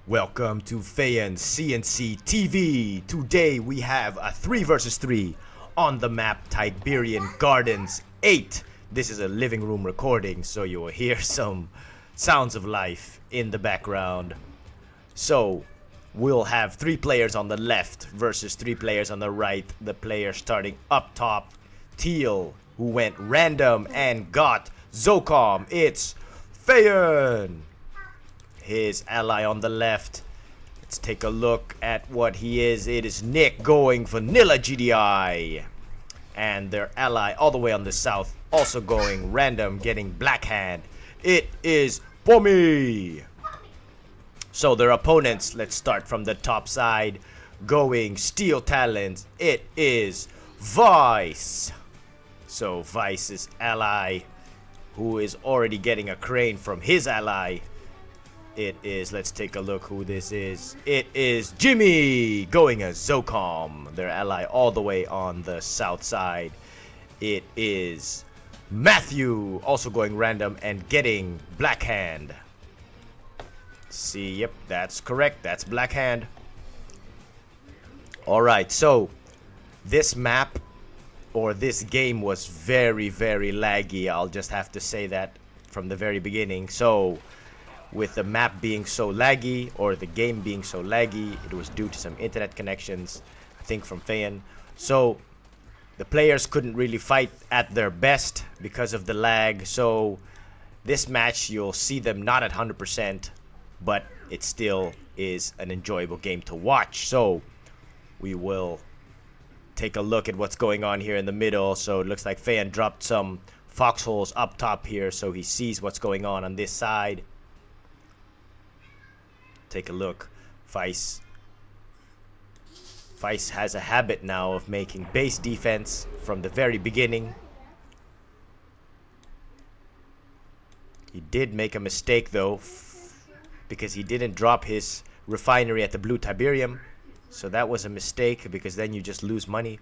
Welcome to FeyanCnCtv. Today we have a 3 versus 3 on the map Tiberium Gardens 8. This is a living room recording, so you will hear some sounds of life in the background. So we'll have 3 players on the left versus 3 players on the right. The player starting up top, Teal, who went random and got Zocom. It's Feyan. His ally on the left. Let's take a look at what he is. It is Nick going Vanilla GDI. And their ally all the way on the south, also going random, getting Black Hand. It is Pommy. So their opponents, let's start from the top side, going Steel Talons. It is Vice. So Vice's ally, who is already getting a crane from his ally. It is, let's take a look who this is. It is Jimmy going as Zocom, their ally all the way on the south side. It is Matthew, also going random and getting Black Hand. See, yep, that's correct. That's Black Hand. Alright, so this map or this game was very, very laggy. I'll just have to say that from the very beginning. So with the map being so laggy, or the game being so laggy, it was due to some internet connections, I think from Feyan. So the players couldn't really fight at their best because of the lag. So this match, you'll see them not at 100%, but it still is an enjoyable game to watch. So we will take a look at what's going on here in the middle. So it looks like Feyan dropped some foxholes up top here, so he sees what's going on this side. Take a look. Vice has a habit now of making base defense from the very beginning. He did make a mistake though, because he didn't drop his refinery at the blue Tiberium. So that was a mistake, because then you just lose money.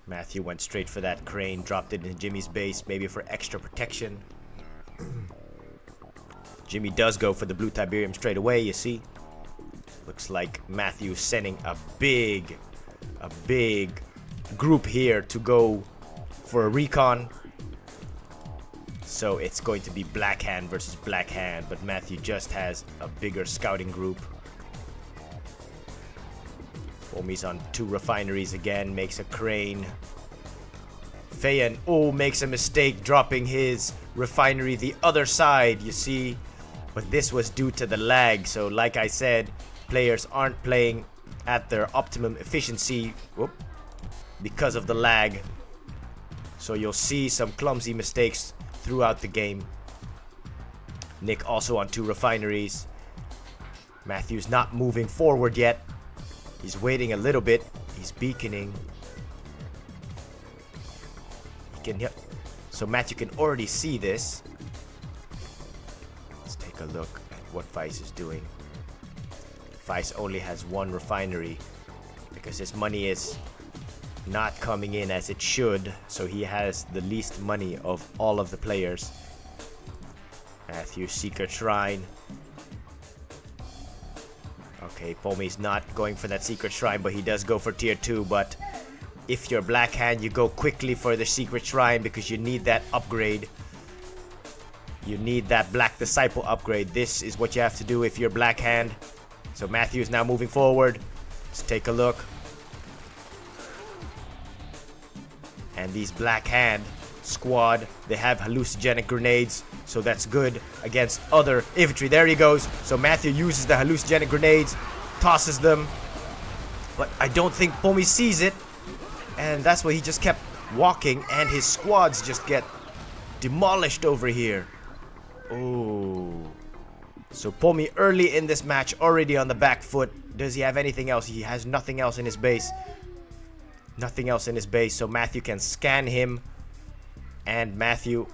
Matthew went straight for that crane, dropped it in Jimmy's base, maybe for extra protection. Jimmy does go for the blue Tiberium straight away, you see. Looks like Matthew's sending a big group here to go for a recon. So it's going to be Black Hand versus Black Hand, but Matthew just has a bigger scouting group. Omi's on 2 refineries again, makes a crane. Feyan, makes a mistake dropping his refinery the other side, you see. But this was due to the lag, so like I said, players aren't playing at their optimum efficiency because of the lag. So you'll see some clumsy mistakes throughout the game. Nick also on 2 refineries. Matthew's not moving forward yet. He's waiting a little bit. He's beaconing. So Matthew can already see this. Let's take a look at what Vice is doing. Vice only has 1 refinery because his money is not coming in as it should, so he has the least money of all of the players. Matthew, Secret Shrine. Okay, Pommy's not going for that Secret Shrine, but he does go for tier 2. But if you're Black Hand, you go quickly for the Secret Shrine because you need that upgrade. You need that Black Disciple upgrade. This is what you have to do if you're Black Hand. So Matthew is now moving forward. Let's take a look. And these Black Hand squad, they have hallucinogenic grenades, so that's good against other infantry. There he goes. So Matthew uses the hallucinogenic grenades, tosses them, but I don't think Pommy sees it, and that's why he just kept walking, and his squads just get demolished over here. Oh, so Pommy early in this match already on the back foot. Does he have anything else? He has nothing else in his base. Nothing else in his base, so Matthew can scan him. And Matthew,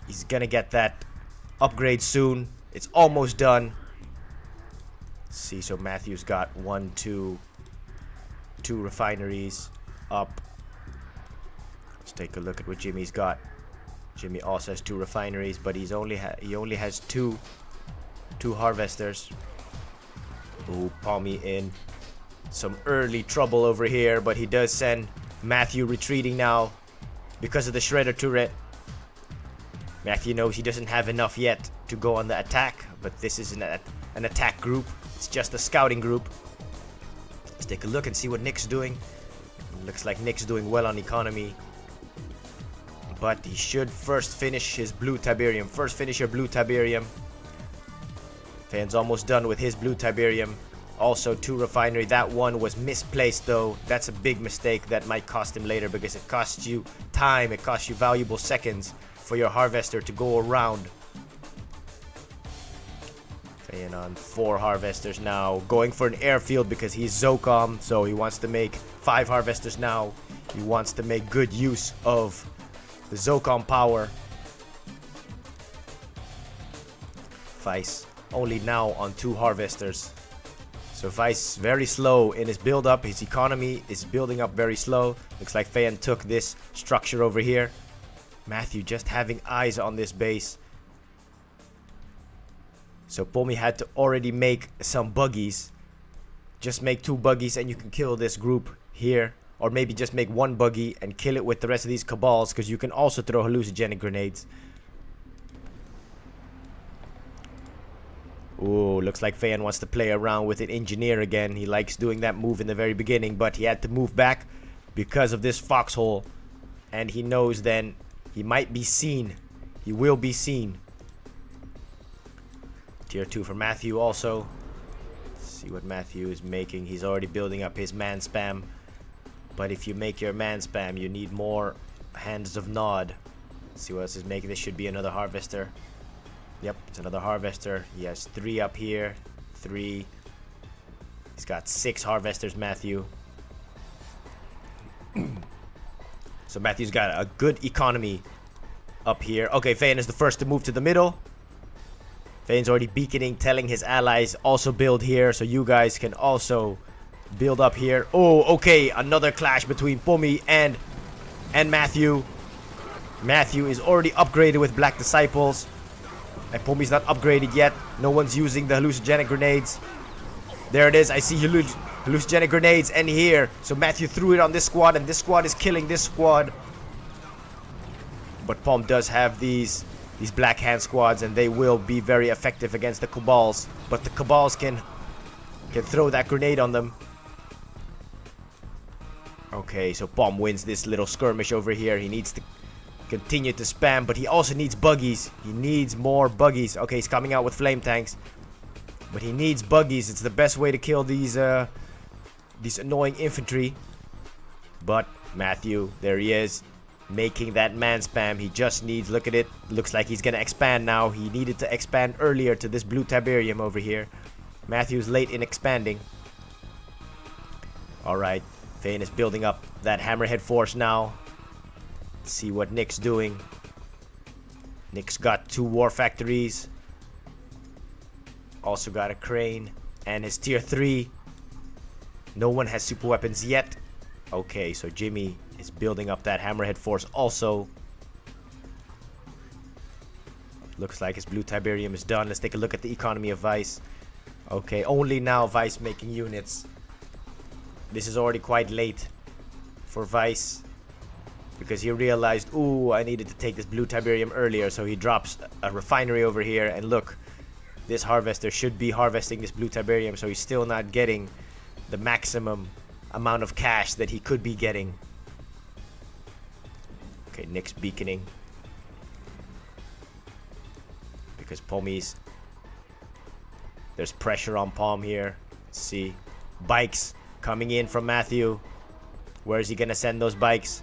he's gonna get that upgrade soon. It's almost done. Let's see, so Matthew's got 2 refineries up. Let's take a look at what Jimmy's got. Jimmy also has 2 refineries, but he only has two harvesters. Ooh, Palmy in some early trouble over here, but he does send Matthew retreating now because of the shredder turret. Matthew knows he doesn't have enough yet to go on the attack, but this is an attack group. It's just a scouting group. Let's take a look and see what Nick's doing. Looks like Nick's doing well on economy, but he should first finish his blue Tiberium. First finish your blue Tiberium. Fan's almost done with his blue Tiberium. Also 2 refinery. That one was misplaced though. That's a big mistake that might cost him later, because it costs you time. It costs you valuable seconds for your harvester to go around. Fan on 4 harvesters now. Going for an airfield because he's Zocom, so he wants to make 5 harvesters now. He wants to make good use of the Zocom power. Vice only now on 2 harvesters. So Vice very slow in his build up. His economy is building up very slow. Looks like Feyan took this structure over here. Matthew just having eyes on this base. So Pomi had to already make some buggies. Just make 2 buggies and you can kill this group here. Or maybe just make 1 buggy and kill it with the rest of these cabals, because you can also throw hallucinogenic grenades. Ooh, looks like Feyan wants to play around with an engineer again. He likes doing that move in the very beginning, but he had to move back because of this foxhole. And he knows then he might be seen. He will be seen. Tier 2 for Matthew also. Let's see what Matthew is making. He's already building up his man spam. But if you make your man spam, you need more hands of Nod. Let's see what else is making. This should be another harvester. Yep, it's another harvester. He has 3 up here. 3. He's got 6 harvesters, Matthew. So Matthew's got a good economy up here. Okay, Feyan is the first to move to the middle. Feyan's already beaconing, telling his allies also build here, so you guys can also build up here. Oh, okay, another clash between Pomi and Matthew. Matthew is already upgraded with Black Disciples. And Pomi's not upgraded yet. No one's using the hallucinogenic grenades. There it is. I see hallucinogenic grenades and here. So Matthew threw it on this squad, and this squad is killing this squad. But Palm does have these Black Hand squads, and they will be very effective against the Cabals. But the Cabals can throw that grenade on them. Okay, so Palm wins this little skirmish over here. He needs to continue to spam, but he also needs buggies. He needs more buggies. Okay, he's coming out with flame tanks, but he needs buggies. It's the best way to kill these annoying infantry. But Matthew, there he is, making that man spam. He just needs, look at it, looks like he's gonna expand now. He needed to expand earlier to this blue Tiberium over here. Matthew's late in expanding. Alright, Feyan is building up that hammerhead force now. See what Nick's doing. Nick's got 2 war factories. Also got a crane. And his tier 3. No one has super weapons yet. Okay, so Jimmy is building up that hammerhead force also. Looks like his blue Tiberium is done. Let's take a look at the economy of Vice. Okay, only now Vice making units. This is already quite late for Vice, because he realized, ooh, I needed to take this blue Tiberium earlier. So he drops a refinery over here, and look, this harvester should be harvesting this blue Tiberium, so he's still not getting the maximum amount of cash that he could be getting. Okay, Nick's beaconing because Pomi's, there's pressure on Palm here. Let's see, bikes coming in from Matthew. Where is he gonna send those bikes?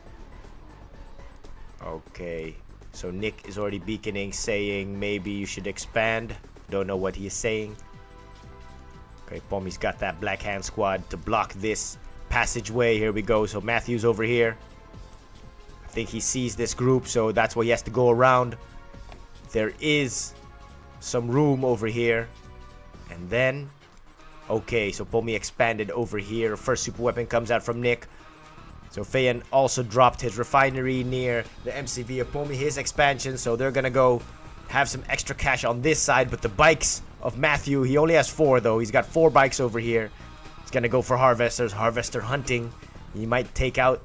Okay, so Nick is already beaconing, saying maybe you should expand. Don't know what he is saying. Okay, Pomi's got that Black Hand squad to block this passageway. Here we go. So Matthew's over here. I think he sees this group, so that's why he has to go around. There is some room over here. And then, okay, so Pomi expanded over here. First super weapon comes out from Nick. So Feyan also dropped his refinery near the MCV of Pomi, his expansion. So they're gonna go have some extra cash on this side. But the bikes of Matthew, he only has 4 though. He's got 4 bikes over here. He's gonna go for harvesters, harvester hunting. He might take out.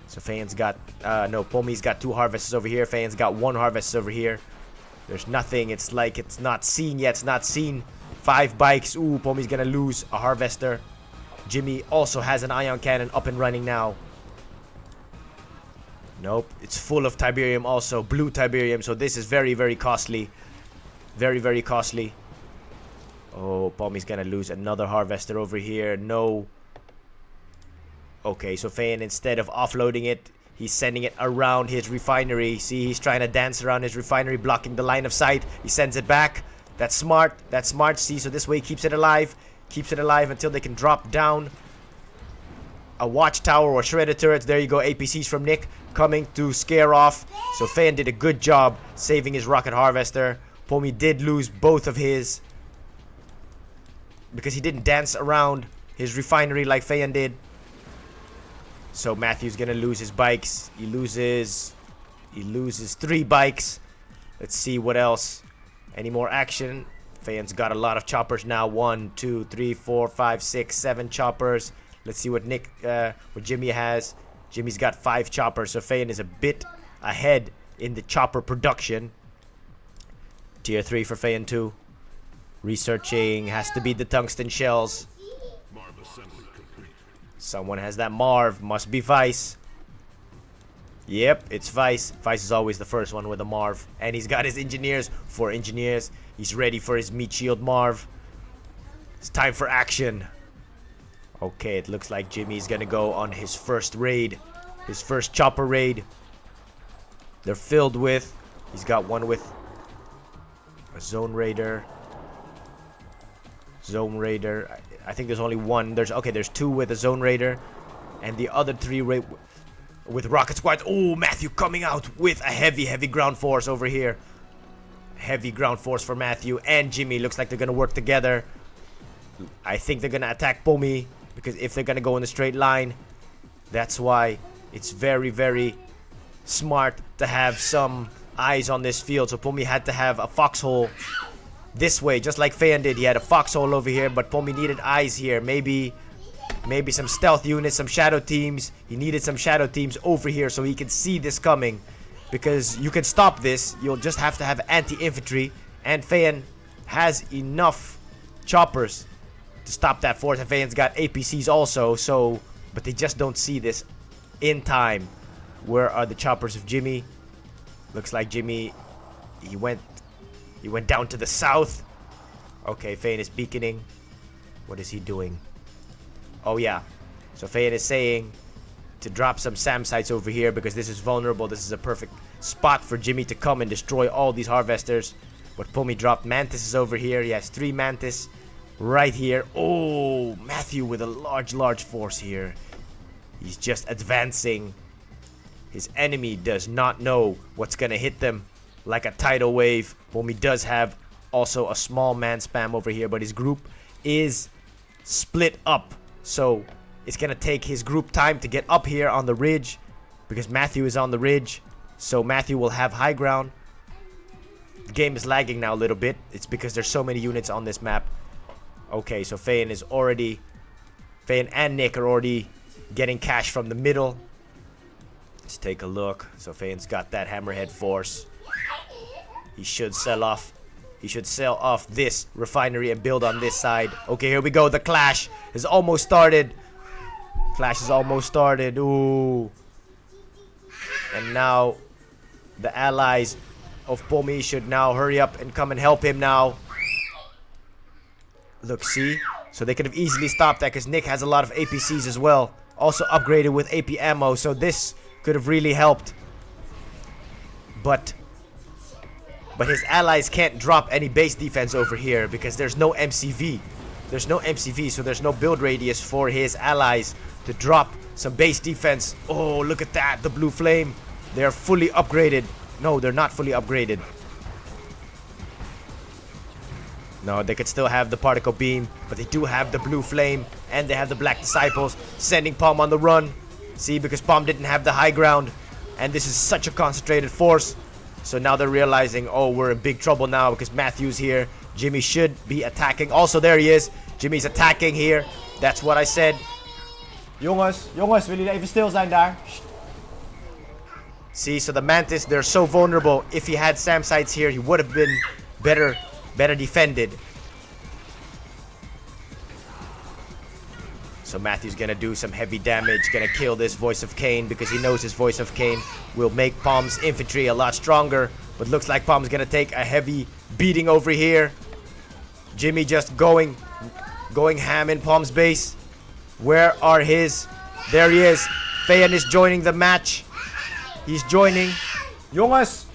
So Feyan's got, no, Pomi's got 2 harvesters over here. Feyan's got 1 harvester over here. There's nothing. It's like it's not seen yet. It's not seen. 5 bikes. Ooh, Pomi's gonna lose a harvester. Jimmy also has an ion cannon up and running now. Nope. It's full of Tiberium also. Blue Tiberium. So this is very, very costly. Very, very costly. Oh, Pomi's gonna lose another harvester over here. No. Okay, so Feyan, instead of offloading it, he's sending it around his refinery. See, he's trying to dance around his refinery, blocking the line of sight. He sends it back. That's smart. That's smart. See, so this way he keeps it alive. Keeps it alive until they can drop down a watchtower or shredder turrets. There you go. APCs from Nick coming to scare off. So Feyan did a good job saving his rocket harvester. Pomi did lose both of his because he didn't dance around his refinery like Feyan did. So Matthew's gonna lose his bikes. He loses 3 bikes. Let's see what else. Any more action? Feyan's got a lot of choppers now. 1, 2, 3, 4, 5, 6, 7 choppers. Let's see what what Jimmy has. Jimmy's got 5 choppers, so Feyan is a bit ahead in the chopper production. Tier 3 for Feyan too. Researching, has to be the tungsten shells. Someone has that Marv, must be Vice. Yep, it's Vice. Vice is always the first one with a Marv. And he's got his engineers, 4 engineers. He's ready for his meat shield Marv. It's time for action. Okay, it looks like Jimmy's gonna go on his first raid. His first chopper raid. They're filled with. He's got one with a Zone Raider. Zone Raider. I think there's only one. There's 2 with a Zone Raider. And the other 3 with rocket squads. Oh, Matthew coming out with a heavy ground force over here. Heavy ground force for Matthew and Jimmy. Looks like they're gonna work together. I think they're gonna attack Pomi, because if they're gonna go in a straight line, that's why it's very, very smart to have some eyes on this field. So Pomi had to have a foxhole this way, just like Feyan did. He had a foxhole over here, but Pomi needed eyes here. Maybe some stealth units, some shadow teams. He needed some shadow teams over here so he could see this coming. Because you can stop this, you'll just have to have anti-infantry. And Feyan has enough choppers to stop that force. And Feyan's got APCs also, so... But they just don't see this in time. Where are the choppers of Jimmy? Looks like Jimmy... He went down to the south. Okay, Feyan is beaconing. What is he doing? Oh yeah. So Feyan is saying to drop some SAM sites over here because this is vulnerable. This is a perfect spot for Jimmy to come and destroy all these harvesters. But Pomi dropped mantises over here. He has 3 mantis right here. Oh, Matthew with a large force here. He's just advancing. His enemy does not know what's gonna hit them like a tidal wave. Pomi does have also a small man spam over here, but his group is split up. So it's gonna take his group time to get up here on the ridge, because Matthew is on the ridge. So Matthew will have high ground. The game is lagging now a little bit. It's because there's so many units on this map. Okay, so Feyan and Nick are already getting cash from the middle. Let's take a look. So Feyan's got that hammerhead force. He should sell off this refinery and build on this side. Okay, here we go. The clash has almost started. Clash is almost started. Ooh. And now the allies of Pomi should now hurry up and come and help him now. Look, see? So they could have easily stopped that because Nick has a lot of APCs as well. Also upgraded with AP ammo. So this could have really helped. But his allies can't drop any base defense over here because there's no MCV. There's no MCV, so there's no build radius for his allies to drop some base defense. Oh, look at that. The blue flame. They're fully upgraded. No, they're not fully upgraded. No, they could still have the particle beam, but they do have the blue flame, and they have the black disciples sending Palm on the run. See, because Palm didn't have the high ground. And this is such a concentrated force. So now they're realizing, oh, we're in big trouble now because Matthew's here. Jimmy should be attacking. Also, there he is. Jimmy's attacking here. That's what I said. Jongens, willen jullie even stil zijn daar? See, so the Mantis, they're so vulnerable. If he had SAM sites here, he would have been better defended. So Matthew's gonna do some heavy damage, gonna kill this Voice of Kane because he knows his Voice of Kane will make Palm's infantry a lot stronger. But looks like Palm's gonna take a heavy beating over here. Jimmy just going ham in Palm's base. Where are his? There he is. Feyan is joining the match. He's joining. Jongens.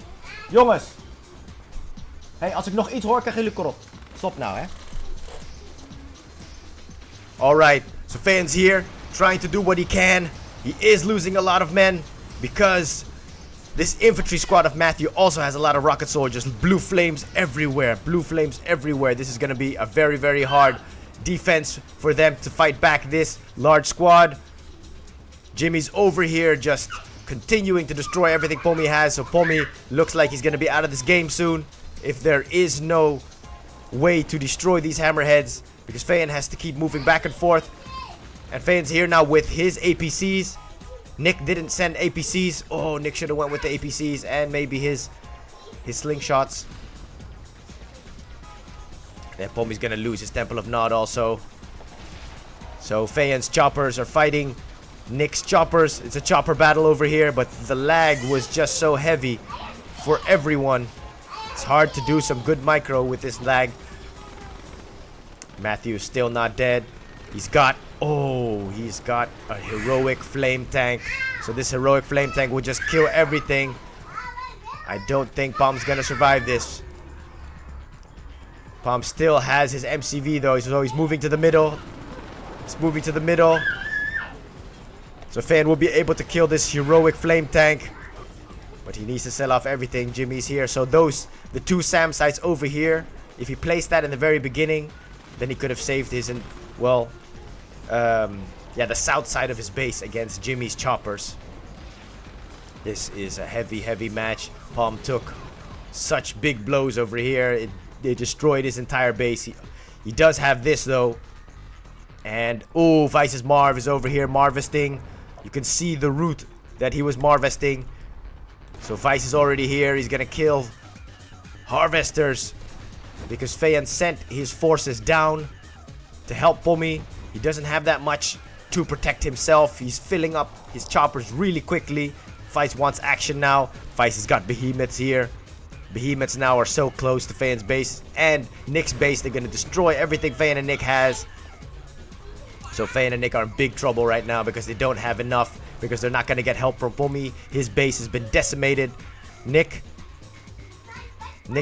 Hey, als ik nog iets hoor, krijgen jullie korop. Stop nou, hè. Alright. So Feyan's here, trying to do what he can. He is losing a lot of men because this infantry squad of Matthew also has a lot of rocket soldiers. Blue flames everywhere. This is going to be a very, very hard defense for them to fight back this large squad. Jimmy's over here just continuing to destroy everything Pomi has. So Pomi looks like he's going to be out of this game soon if there is no way to destroy these hammerheads, because Feyan has to keep moving back and forth. And Feyan's here now with his APCs. Nick didn't send APCs. Oh, Nick should have went with the APCs and maybe his slingshots. Then Pomi's gonna lose his Temple of Nod also. So Feyan's choppers are fighting Nick's choppers. It's a chopper battle over here, but the lag was just so heavy for everyone. It's hard to do some good micro with this lag. Matthew's still not dead. He's got a heroic flame tank. So this heroic flame tank will just kill everything. I don't think Palm's gonna survive this. Palm still has his MCV though, so he's moving to the middle. So Feyan will be able to kill this heroic flame tank. But he needs to sell off everything. Jimmy's here. So the two SAM sites over here, if he placed that in the very beginning, then he could have saved his, the south side of his base against Jimmy's choppers. This is a heavy match. Palm took such big blows over here. They destroyed his entire base. He does have this though. And oh, Vice's Marv is over here marvesting. You can see the route that he was marvesting. So Vice is already here. He's gonna kill harvesters because Feyan sent his forces down to help Pomi. He doesn't have that much to protect himself. He's filling up his choppers really quickly. Vice wants action now. Vice has got behemoths here. Behemoths now are so close to Feyan's base and Nick's base. They're gonna destroy everything Feyan and Nick has. So Feyan and Nick are in big trouble right now because they don't have enough, because they're not going to get help from Pomi. His base has been decimated. Nick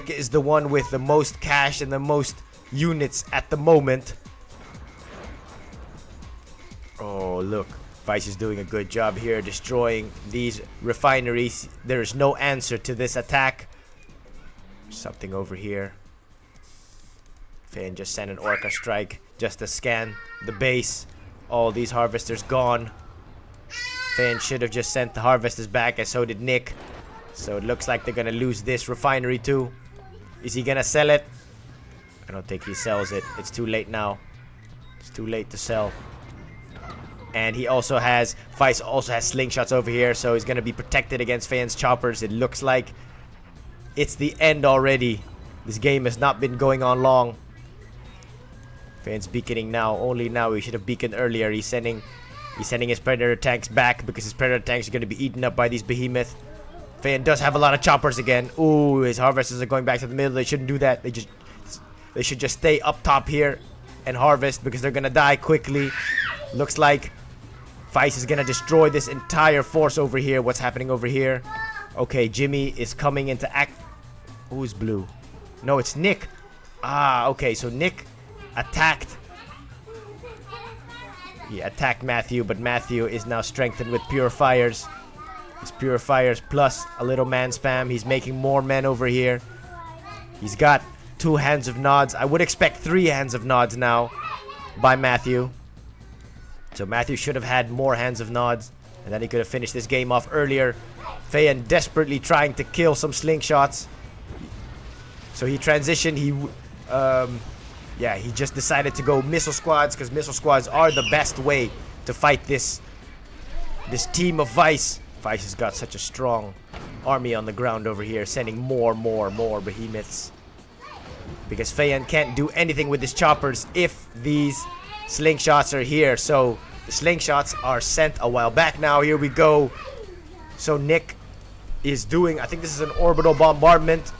is the one with the most cash and the most units at the moment. Oh, look. Vice is doing a good job here destroying these refineries. There is no answer to this attack. Something over here. Feyan just sent an Orca strike just to scan the base. All these harvesters gone. Feyan should have just sent the harvesters back, and so did Nick. So it looks like they're gonna lose this refinery too. Is he gonna sell it? I don't think he sells it. It's too late now. It's too late to sell. And he also has, Vice also has slingshots over here, so he's gonna be protected against Feyan's choppers. It looks like it's the end already. This game has not been going on long. Feyan's beaconing now. Only now. He should have beaconed earlier. He's sending his predator tanks back because his predator tanks are going to be eaten up by these behemoths. Feyan does have a lot of choppers again. Ooh, his harvesters are going back to the middle. They shouldn't do that. They should just stay up top here and harvest because they're going to die quickly. Looks like Vice is going to destroy this entire force over here. What's happening over here? Okay, Jimmy is coming into act. Who's blue? No, it's Nick. Ah, okay, so Nick attacked. He attacked Matthew, but Matthew is now strengthened with purifiers. His purifiers plus a little man spam. He's making more men over here. He's got 2 hands of nods. I would expect 3 hands of nods now by Matthew. So Matthew should have had more hands of nods. And then he could have finished this game off earlier. Feyan desperately trying to kill some slingshots. So he transitioned. He just decided to go missile squads, because missile squads are the best way to fight this team of Vice. Vice has got such a strong army on the ground over here, sending more behemoths. Because Feyan can't do anything with his choppers if these slingshots are here. So the slingshots are sent a while back now. Here we go. So Nick is doing, I think this is an orbital bombardment.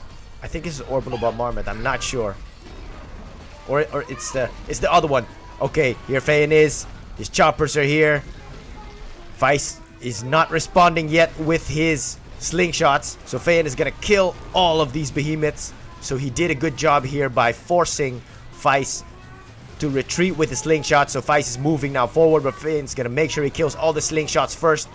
I think this is orbital bombardment. I'm not sure. Or it's the other one. Okay, here Feyan is. His choppers are here. Vice is not responding yet with his slingshots. So Feyan is gonna kill all of these behemoths. So he did a good job here by forcing Vice to retreat with the slingshot. So Vice is moving now forward, but Feyan's gonna make sure he kills all the slingshots first.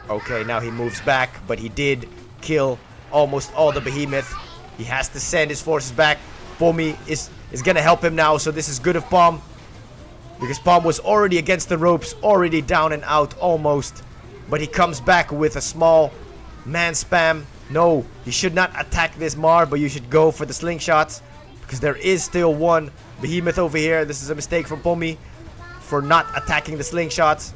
Okay, now he moves back, but he did kill almost all the behemoth. He has to send his forces back. Pomi is gonna help him now, so this is good of Pom. Because Pom was already against the ropes, already down and out almost. But he comes back with a small man spam. No, you should not attack this Mar, but you should go for the slingshots. Because there is still one behemoth over here. This is a mistake from Pomi for not attacking the slingshots.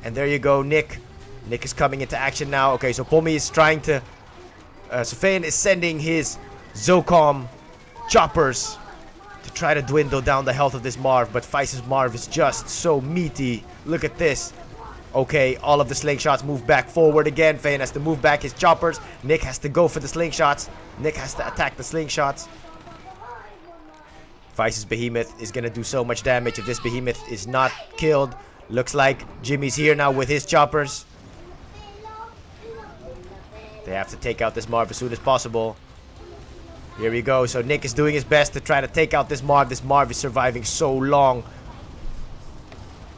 And there you go, Nick. Nick is coming into action now. Okay, so Pomi is trying to... so Feyan is sending his Zocom choppers to try to dwindle down the health of this Marv. But Vice's Marv is just so meaty. Look at this. Okay, all of the slingshots move back forward again. Feyan has to move back his choppers. Nick has to go for the slingshots. Nick has to attack the slingshots. Vice's behemoth is going to do so much damage if this behemoth is not killed. Looks like Jimmy's here now with his choppers. They have to take out this Marv as soon as possible. Here we go. So Nick is doing his best to try to take out this Marv. This Marv is surviving so long.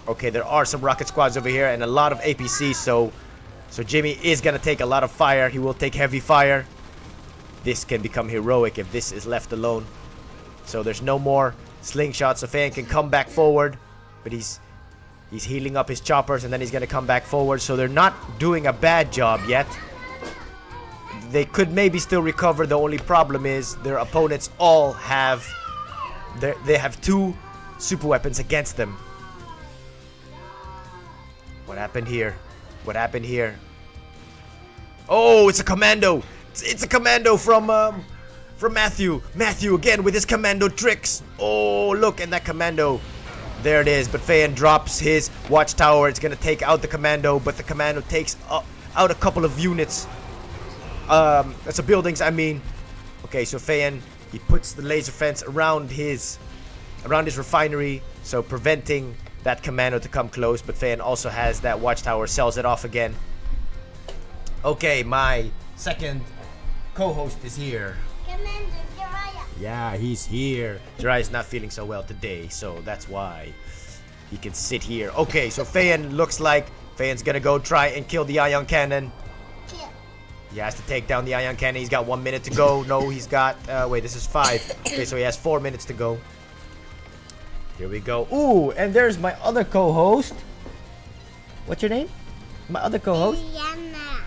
Okay, there are some rocket squads over here and a lot of APCs. So Jimmy is going to take a lot of fire. He will take heavy fire. This can become heroic if this is left alone. So there's no more slingshots. So Feyan can come back forward. But he's healing up his choppers and then he's going to come back forward. So they're not doing a bad job yet. They could maybe still recover. The only problem is their opponents all have... They have two super weapons against them. What happened here? What happened here? Oh, it's a commando! It's a commando from Matthew. Matthew again with his commando tricks. Oh, look at that commando. There it is. But Feyan drops his watchtower. It's going to take out the commando. But the commando takes out a couple of units. That's a buildings, I mean. Okay, so Feyan, he puts the laser fence around his refinery, so preventing that commando to come close. But Feyan also has that watchtower, sells it off again. Okay, my second co-host is here. Commander Jiraiya. Yeah, he's here. Jiraiya's not feeling so well today, so that's why he can sit here. Okay, so Feyan looks like Feyan's gonna go try and kill the ion cannon. He has to take down the ion cannon. He's got 1 minute to go. No, he's got... wait, this is 5. Okay, so he has 4 minutes to go. Here we go. Ooh, and there's my other co-host. What's your name? My other co-host?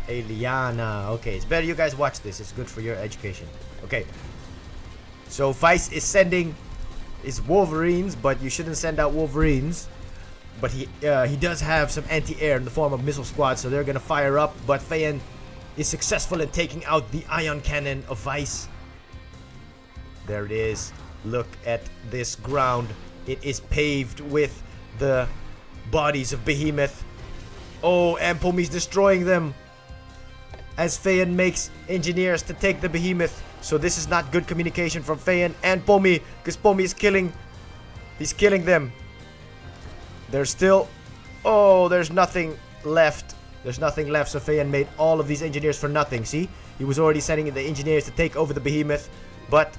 Eliana. Okay, it's better you guys watch this. It's good for your education. Okay. So Vice is sending his Wolverines, but you shouldn't send out Wolverines. But he does have some anti-air in the form of missile squads, so they're going to fire up. But Feyan is successful in taking out the ion cannon of Vice. There it is. Look at this ground. It is paved with the bodies of Behemoth. Oh, and Pomi's destroying them as Feyan makes engineers to take the Behemoth. So this is not good communication from Feyan and Pomi, because Pomi is killing. He's killing them. There's still... Oh, there's nothing left. There's nothing left, so Feyan made all of these engineers for nothing. See? He was already sending the engineers to take over the Behemoth, but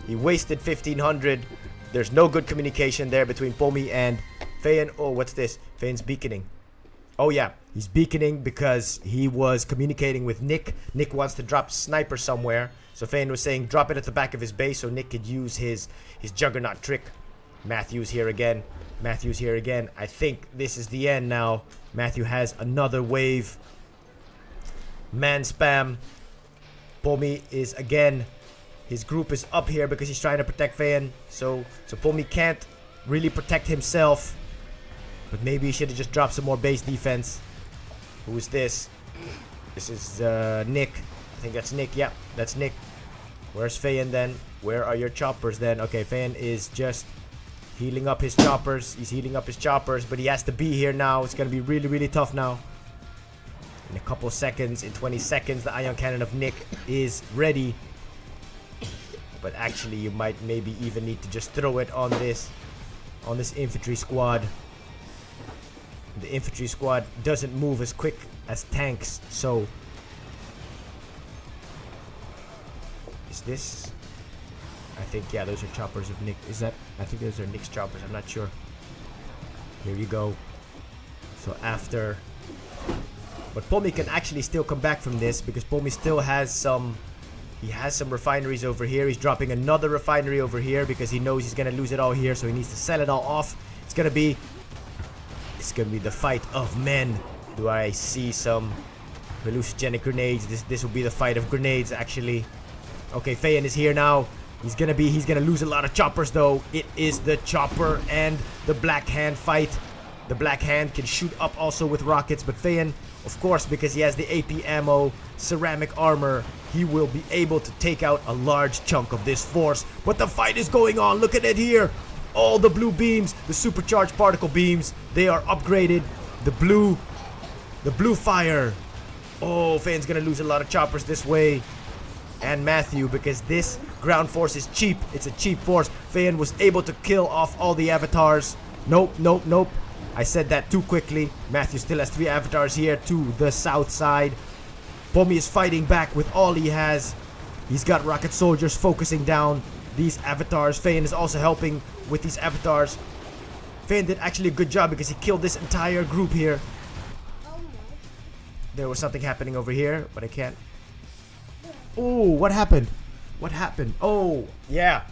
he wasted 1,500. There's no good communication there between Pomi and Feyan. Oh, what's this? Feyan's beaconing. Oh, yeah. He's beaconing because he was communicating with Nick. Nick wants to drop sniper somewhere. So Feyan was saying drop it at the back of his base so Nick could use his Juggernaut trick. Matthew's here again. Matthew's here again. I think this is the end now. Matthew has another wave. Man spam. Pomi is again. His group is up here because he's trying to protect Feyan. So Pomi can't really protect himself. But maybe he should have just dropped some more base defense. Who is this? This is Nick. I think that's Nick. Yeah, that's Nick. Where's Feyan then? Where are your choppers then? Okay, Feyan is just healing up his choppers. He's healing up his choppers, but he has to be here now. It's going to be really, really tough now. In a couple seconds, in 20 seconds, the ion cannon of Nick is ready. But actually, you might maybe even need to just throw it on this infantry squad. The infantry squad doesn't move as quick as tanks, so is this? I think, yeah, those are choppers of Nick. Is that? I think those are Nick's choppers. I'm not sure. Here you go. So after, but Pomi can actually still come back from this because Pomi still has some. He has some refineries over here. He's dropping another refinery over here because he knows he's gonna lose it all here, so he needs to sell it all off. It's gonna be the fight of men. Do I see some hallucinogenic grenades? This will be the fight of grenades, actually. Okay, Feyan is here now. He's gonna lose a lot of choppers though. It is the chopper and the black hand fight. The black hand can shoot up also with rockets, but Feyan, of course, because he has the AP ammo, ceramic armor, he will be able to take out a large chunk of this force. But the fight is going on. Look at it here. All the blue beams, the supercharged particle beams, they are upgraded. The blue fire. Oh, Feyan's gonna lose a lot of choppers this way. And Matthew, because this ground force is cheap. It's a cheap force. Feyan was able to kill off all the avatars. Nope, nope, nope. I said that too quickly. Matthew still has 3 avatars here to the south side. Pomi is fighting back with all he has. He's got rocket soldiers focusing down these avatars. Feyan is also helping with these avatars. Feyan did actually a good job because he killed this entire group here. There was something happening over here, but I can't. Oh, what happened? What happened? Oh, yeah.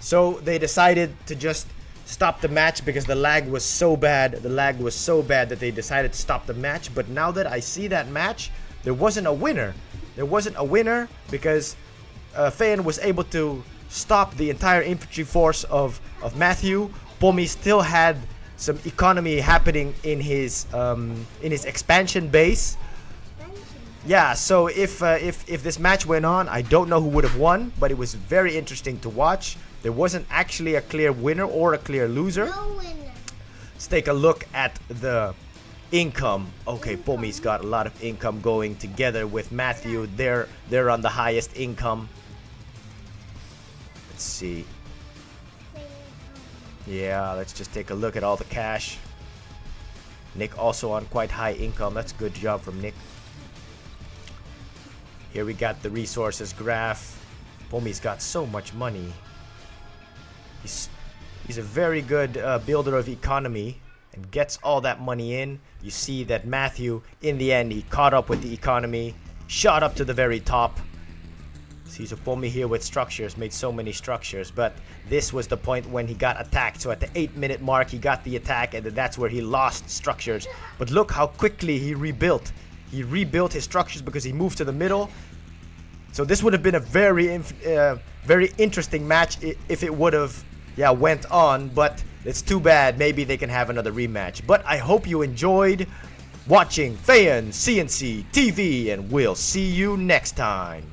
So they decided to just stop the match because the lag was so bad. The lag was so bad that they decided to stop the match. But now that I see that match, there wasn't a winner. There wasn't a winner because Feyan was able to stop the entire infantry force of Matthew. Pomi still had some economy happening in his expansion base. Yeah, so if this match went on, I don't know who would have won, but it was very interesting to watch. There wasn't actually a clear winner or a clear loser. No winner. Let's take a look at the income. Okay, Pomi's got a lot of income going together with Matthew. They're on the highest income. Let's see. Yeah, let's just take a look at all the cash. Nick also on quite high income. That's a good job from Nick. Here we got the resources graph. Pomi's got so much money. He's a very good builder of economy and gets all that money in. You see that Matthew, in the end, he caught up with the economy, shot up to the very top. See, so Pomi here with structures, made so many structures, but this was the point when he got attacked. So at the 8-minute mark, he got the attack, and then that's where he lost structures. But look how quickly he rebuilt. He rebuilt his structures because he moved to the middle. So this would have been a very interesting match if it would have, yeah, went on. But it's too bad. Maybe they can have another rematch. But I hope you enjoyed watching FeyanCnCtv, and we'll see you next time.